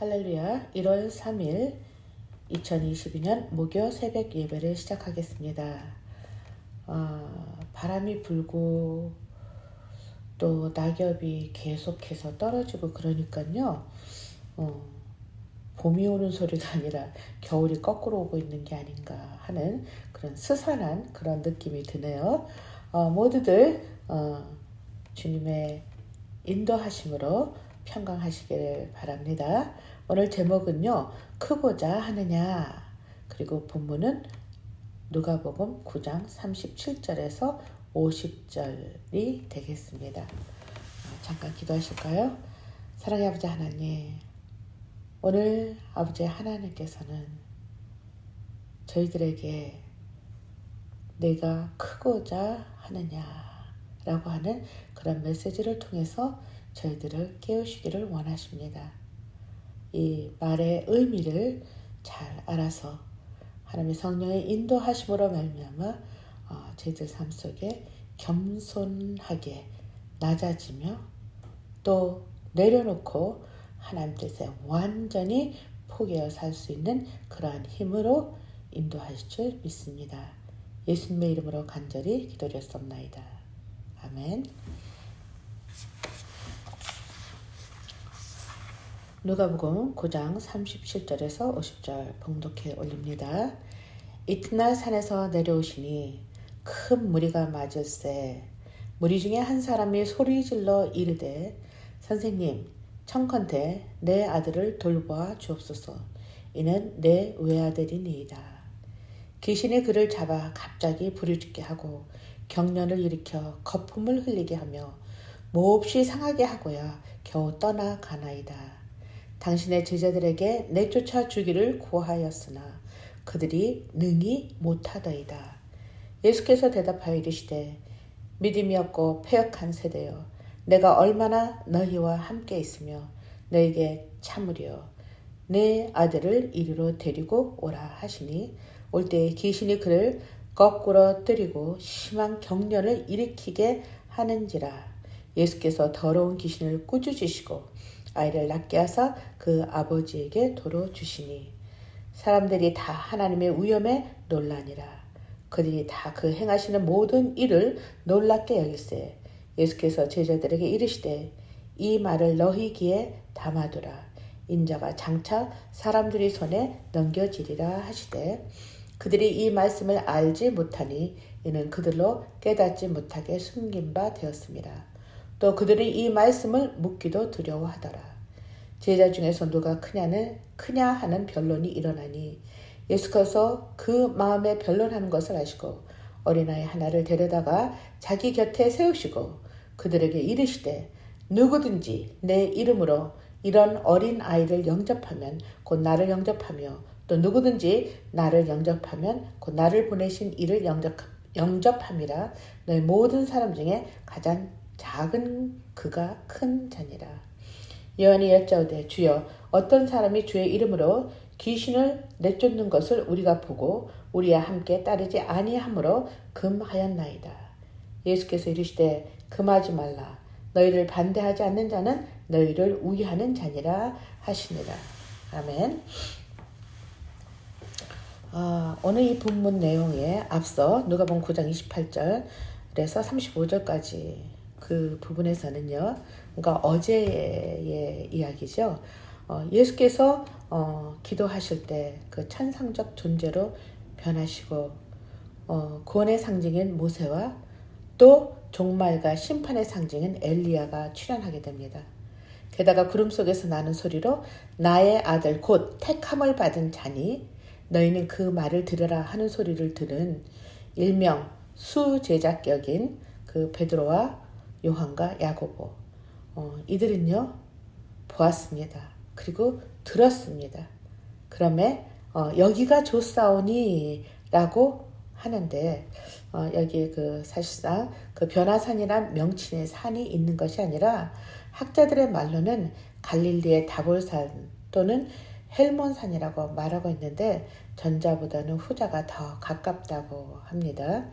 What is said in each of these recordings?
할렐루야. 1월 3일 2022년 목요 새벽 예배를 시작하겠습니다. 바람이 불고 또 낙엽이 계속해서 떨어지고 그러니까요. 봄이 오는 소리가 아니라 겨울이 거꾸로 오고 있는 게 아닌가 하는 그런 스산한 그런 느낌이 드네요. 모두들 주님의 인도하심으로 평강하시기를 바랍니다. 오늘 제목은요, 크고자 하느냐, 그리고 본문은 누가복음 9장 37절에서 50절이 되겠습니다. 잠깐 기도하실까요? 사랑의 아버지 하나님, 오늘 아버지 하나님께서는 저희들에게 내가 크고자 하느냐라고 하는 그런 메시지를 통해서 저희들을 깨우시기를 원하십니다. 이 말의 의미를 잘 알아서 하나님의 성령의 인도하심으로 말미암아 저희들 삶 속에 겸손하게 낮아지며 또 내려놓고 하나님 뜻에 완전히 포기하여 살 수 있는 그러한 힘으로 인도하실 줄 믿습니다. 예수님의 이름으로 간절히 기도드렸습니다. 아멘. 누가복음 9장 37절에서 50절 봉독해 올립니다. 이튿날 산에서 내려오시니 큰 무리가 맞을세 무리 중에 한 사람이 소리질러 이르되 선생님 청컨대 내 아들을 돌보아 주옵소서. 이는 내 외아들이니이다. 귀신이 그를 잡아 갑자기 부르짖게 하고 경련을 일으켜 거품을 흘리게 하며 몹시 상하게 하고야 겨우 떠나가나이다. 당신의 제자들에게 내쫓아 주기를 구하였으나 그들이 능히 못하더이다. 예수께서 대답하여 이르시되 믿음이 없고 패역한 세대여 내가 얼마나 너희와 함께 있으며 너희에게 참으려 내 아들을 이리로 데리고 오라 하시니 올 때에 귀신이 그를 거꾸로 뜨리고 심한 경련을 일으키게 하는지라. 예수께서 더러운 귀신을 꾸짖으시고 아이를 낫게 하사 그 아버지에게 도로 주시니 사람들이 다 하나님의 위엄에 놀라니라. 그들이 다 그 행하시는 모든 일을 놀랍게 여길세 예수께서 제자들에게 이르시되 이 말을 너희 귀에 담아두라. 인자가 장차 사람들이 손에 넘겨지리라 하시되 그들이 이 말씀을 알지 못하니 이는 그들로 깨닫지 못하게 숨긴 바 되었습니다. 또 그들이 이 말씀을 묻기도 두려워하더라. 제자 중에서 누가 크냐 하는 변론이 일어나니 예수께서 그 마음에 변론하는 것을 아시고 어린아이 하나를 데려다가 자기 곁에 세우시고 그들에게 이르시되 누구든지 내 이름으로 이런 어린 아이를 영접하면 곧 나를 영접하며 또 누구든지 나를 영접하면 곧 나를 보내신 이를 영접함이라. 너희 모든 사람 중에 가장 작은 그가 큰 자니라. 요한이 여짜오되 주여 어떤 사람이 주의 이름으로 귀신을 내쫓는 것을 우리가 보고 우리와 함께 따르지 아니하므로 금하였나이다. 예수께서 이르시되 금하지 말라. 너희를 반대하지 않는 자는 너희를 우위하는 자니라 하시니라. 아멘. 오늘 이 본문 내용에 앞서 누가복음 9장 28절에서 35절까지 그 부분에서는요, 그러니까 어제의 이야기죠. 예수께서 기도하실 때 그 천상적 존재로 변하시고 구원의 상징인 모세와 또 종말과 심판의 상징인 엘리야가 출현하게 됩니다. 게다가 구름 속에서 나는 소리로 나의 아들 곧 택함을 받은 자니 너희는 그 말을 들으라 하는 소리를 들은 일명 수제자격인 그 베드로와 요한과 야고보 이들은요 보았습니다. 그리고 들었습니다. 그러면 여기가 좋사오니 라고 하는데 여기 그 사실상 그 변화산이란 명칭의 산이 있는 것이 아니라 학자들의 말로는 갈릴리의 다볼산 또는 헬몬산이라고 말하고 있는데 전자보다는 후자가 더 가깝다고 합니다.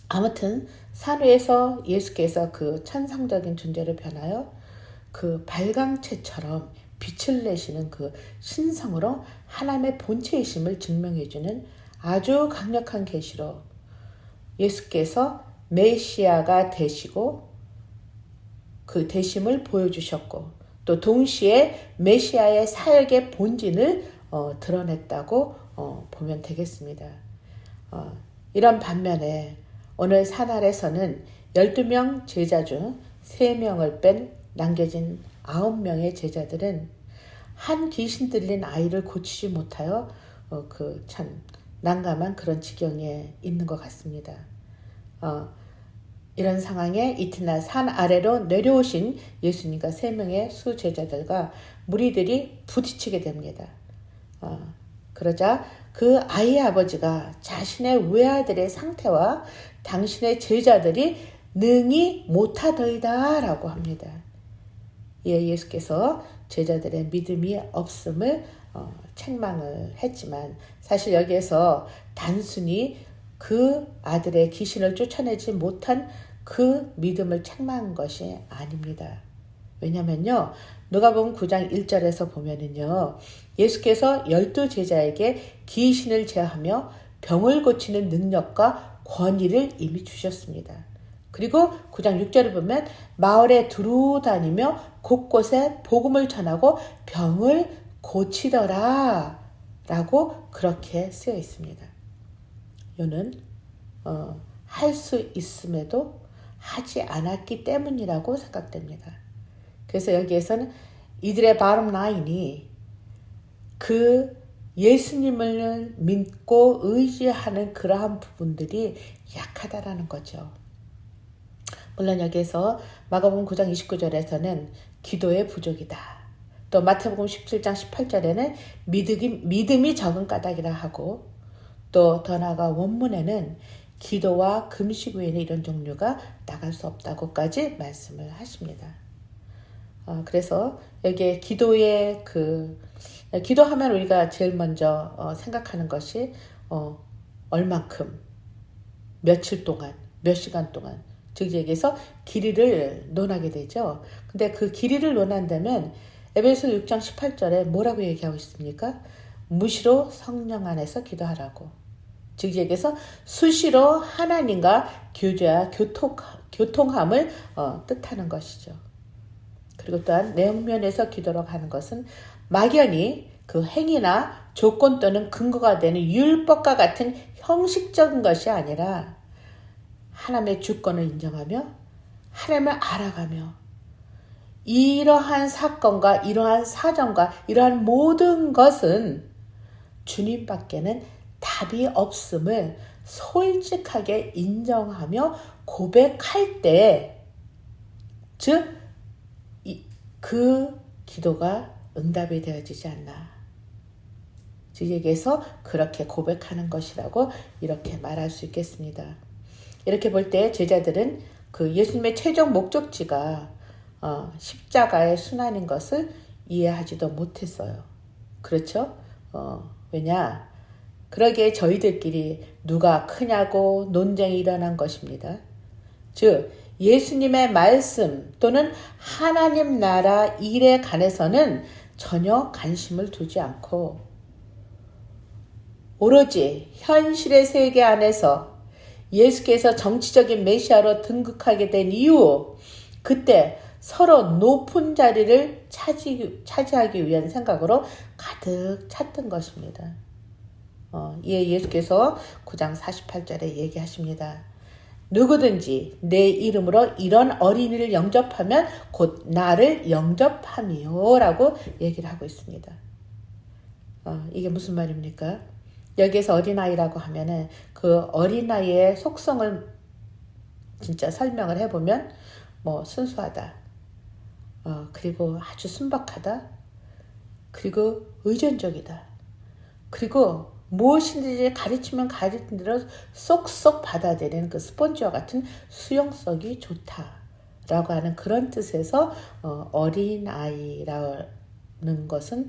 아무튼 산 위에서 예수께서 그 천상적인 존재로 변하여 그 발광체처럼 빛을 내시는 그 신성으로 하나님의 본체이심을 증명해주는 아주 강력한 계시로 예수께서 메시아가 되시고 그 되심을 보여주셨고 또 동시에 메시아의 사역의 본질을 드러냈다고 보면 되겠습니다. 이런 반면에 오늘 산 아래서는 12명 제자 중 3명을 뺀 남겨진 9명의 제자들은 한 귀신 들린 아이를 고치지 못하여 그 참 난감한 그런 지경에 있는 것 같습니다. 이런 상황에 이튿날 산 아래로 내려오신 예수님과 3명의 수제자들과 무리들이 부딪히게 됩니다. 그러자 그 아이의 아버지가 자신의 외아들의 상태와 당신의 제자들이 능히 못하더이다 라고 합니다. 이에 예수께서 제자들의 믿음이 없음을 책망을 했지만 사실 여기에서 단순히 그 아들의 귀신을 쫓아내지 못한 그 믿음을 책망한 것이 아닙니다. 왜냐면요, 누가복음 9장 1절에서 보면은요, 예수께서 12제자에게 귀신을 제하며 병을 고치는 능력과 권위를 이미 주셨습니다. 그리고 9장 6절을 보면 마을에 두루 다니며 곳곳에 복음을 전하고 병을 고치더라 라고 그렇게 쓰여 있습니다. 이는 할 수 있음에도 하지 않았기 때문이라고 생각됩니다. 그래서 여기에서는 이들의 bottom line이 그 예수님을 믿고 의지하는 그러한 부분들이 약하다라는 거죠. 물론 여기에서 마가복음 9장 29절에서는 기도의 부족이다. 또 마태복음 17장 18절에는 믿음이 적은 까닭이라 하고 또 더 나아가 원문에는 기도와 금식 외에는 이런 종류가 나갈 수 없다고까지 말씀을 하십니다. 그래서 여기에 기도의 기도하면 우리가 제일 먼저 생각하는 것이 얼만큼, 며칠 동안, 몇 시간 동안, 즉 얘기해서 길이를 논하게 되죠. 근데 그 길이를 논한다면 에베소 6장 18절에 뭐라고 얘기하고 있습니까? 무시로 성령 안에서 기도하라고. 즉 얘기해서 수시로 하나님과 교제와 교통함을 뜻하는 것이죠. 그리고 또한 내용면에서 기도라고 하는 것은 막연히 그 행위나 조건 또는 근거가 되는 율법과 같은 형식적인 것이 아니라 하나님의 주권을 인정하며 하나님을 알아가며 이러한 사건과 이러한 사정과 이러한 모든 것은 주님밖에는 답이 없음을 솔직하게 인정하며 고백할 때, 즉 그 기도가 응답이 되어지지 않나. 즉 얘기해서 그렇게 고백하는 것이라고 이렇게 말할 수 있겠습니다. 이렇게 볼 때 제자들은 그 예수님의 최종 목적지가 십자가의 순환인 것을 이해하지도 못했어요. 그렇죠? 왜냐? 그러기에 저희들끼리 누가 크냐고 논쟁이 일어난 것입니다. 즉 예수님의 말씀 또는 하나님 나라 일에 관해서는 전혀 관심을 두지 않고 오로지 현실의 세계 안에서 예수께서 정치적인 메시아로 등극하게 된 이후 그때 서로 높은 자리를 차지하기 위한 생각으로 가득 찼던 것입니다. 이에 예수께서 9장 48절에 얘기하십니다. 누구든지 내 이름으로 이런 어린이를 영접하면 곧 나를 영접함이요 라고 얘기를 하고 있습니다. 이게 무슨 말입니까? 여기에서 어린아이라고 하면은 그 어린아이의 속성을 진짜 설명을 해보면 순수하다. 그리고 아주 순박하다. 그리고 의존적이다. 그리고 무엇인지 가르치면 가르친 대로 쏙쏙 받아들이는 그 스폰지와 같은 수용성이 좋다라고 하는 그런 뜻에서 어린아이라는 것은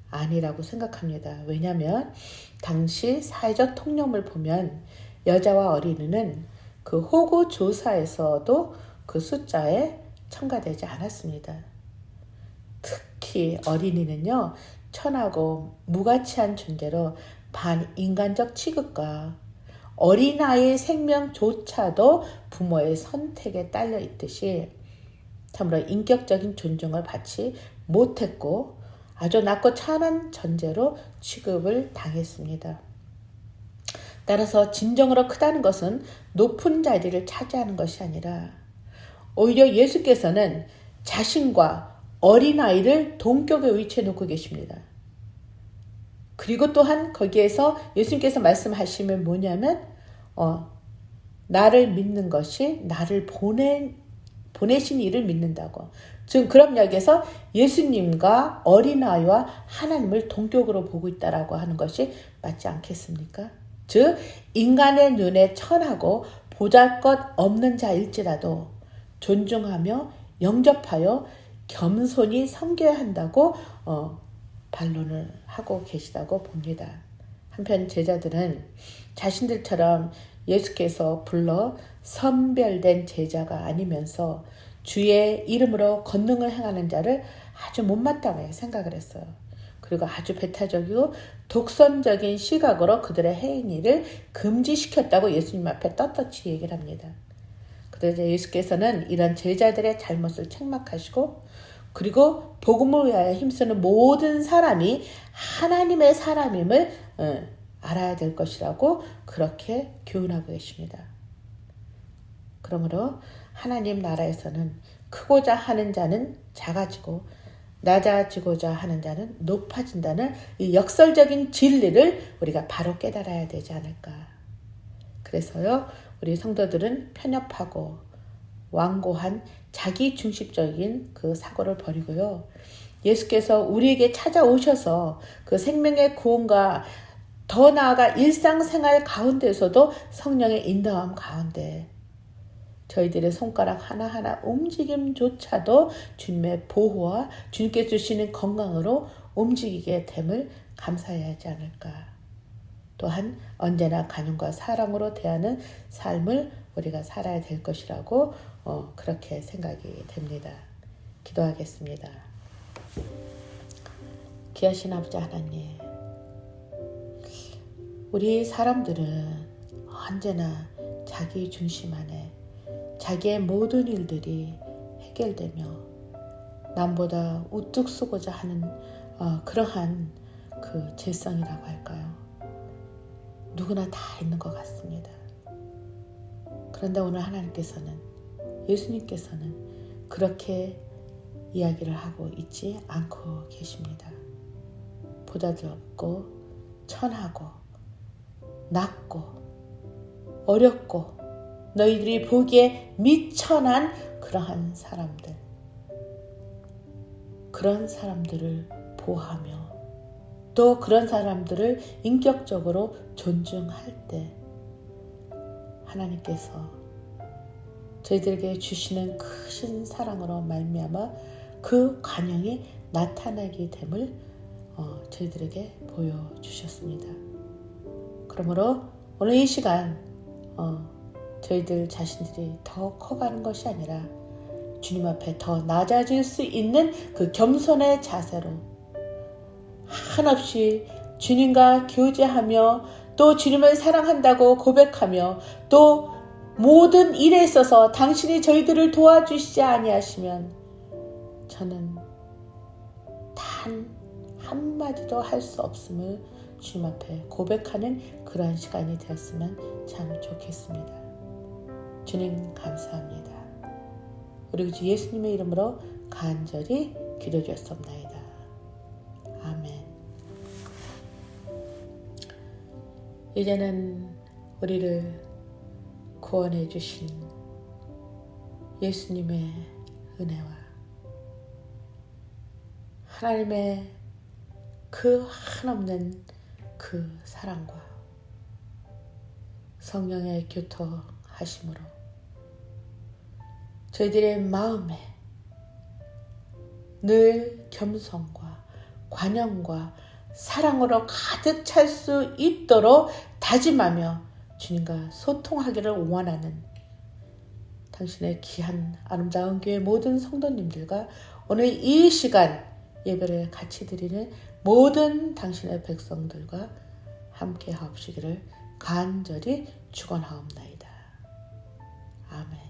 아니라고 생각합니다. 왜냐하면 당시 사회적 통념을 보면 여자와 어린이는 그 호구 조사에서도 그 숫자에 첨가되지 않았습니다. 특히 특히 어린이는요, 천하고 무가치한 존재로 반인간적 취급과 어린아이의 생명조차도 부모의 선택에 딸려 있듯이 참으로 인격적인 존중을 받지 못했고 아주 낮고 찬한 존재로 취급을 당했습니다. 따라서 진정으로 크다는 것은 높은 자리를 차지하는 것이 아니라 오히려 예수께서는 자신과 어린아이를 동격의 위치에 놓고 계십니다. 그리고 또한 거기에서 예수님께서 말씀하시면 뭐냐면 나를 믿는 것이 나를 보내신 이를 믿는다고. 즉 그런 이야기에서 예수님과 어린아이와 하나님을 동격으로 보고 있다라고 하는 것이 맞지 않겠습니까? 즉 인간의 눈에 천하고 보잘것 없는 자일지라도 존중하며 영접하여 겸손히 섬겨야 한다고 반론을 하고 계시다고 봅니다. 한편 제자들은 자신들처럼 예수께서 불러 선별된 제자가 아니면서 주의 이름으로 권능을 행하는 자를 아주 못마땅하게 생각을 했어요. 그리고 아주 배타적이고 독선적인 시각으로 그들의 행위를 금지시켰다고 예수님 앞에 떳떳이 얘기를 합니다. 그래서 예수께서는 이런 제자들의 잘못을 책망하시고 그리고 복음을 위하여 힘쓰는 모든 사람이 하나님의 사람임을 알아야 될 것이라고 그렇게 교훈하고 계십니다. 그러므로 하나님 나라에서는 크고자 하는 자는 작아지고 낮아지고자 하는 자는 높아진다는 이 역설적인 진리를 우리가 바로 깨달아야 되지 않을까. 그래서요, 우리 성도들은 편협하고 완고한 자기중심적인 그 사고를 버리고요. 예수께서 우리에게 찾아오셔서 그 생명의 구원과 더 나아가 일상생활 가운데서도 성령의 인도함 가운데 저희들의 손가락 하나하나 움직임조차도 주님의 보호와 주님께 주시는 건강으로 움직이게 됨을 감사해야 하지 않을까. 또한 언제나 간용과 사랑으로 대하는 삶을 우리가 살아야 될 것이라고 그렇게 생각이 됩니다. 기도하겠습니다. 귀하신 아버지 하나님, 우리 사람들은 언제나 자기 중심 안에 자기의 모든 일들이 해결되며 남보다 우뚝 서고자 하는 그러한 그 죄성이라고 할까요? 누구나 다 있는 것 같습니다. 그런데 오늘 하나님께서는, 예수님께서는 그렇게 이야기를 하고 있지 않고 계십니다. 보잘것없고 천하고 낮고 어렵고 너희들이 보기에 미천한 그러한 사람들, 그런 사람들을 보호하며 또 그런 사람들을 인격적으로 존중할 때 하나님께서 저희들에게 주시는 크신 사랑으로 말미암아 그 관용이 나타나게 됨을 저희들에게 보여주셨습니다. 그러므로 오늘 이 시간 저희들 자신들이 더 커가는 것이 아니라 주님 앞에 더 낮아질 수 있는 그 겸손의 자세로 한없이 주님과 교제하며 또 주님을 사랑한다고 고백하며 또 모든 일에 있어서 당신이 저희들을 도와주시지 아니하시면 저는 단 한마디도 할 수 없음을 주님 앞에 고백하는 그러한 시간이 되었으면 참 좋겠습니다. 주님 감사합니다. 우리 주 예수님의 이름으로 간절히 기도드렸습니다. 아멘. 이제는 우리를 구원해 주신 예수님의 은혜와 하나님의 그 한없는 그 사랑과 성령의 교통하심으로 저희들의 마음에 늘 겸손과 관용과 사랑으로 가득 찰 수 있도록 다짐하며 주님과 소통하기를 원하는 당신의 귀한 아름다운 교회 모든 성도님들과 오늘 이 시간 예배를 같이 드리는 모든 당신의 백성들과 함께 하옵시기를 간절히 축원하옵나이다. 아멘.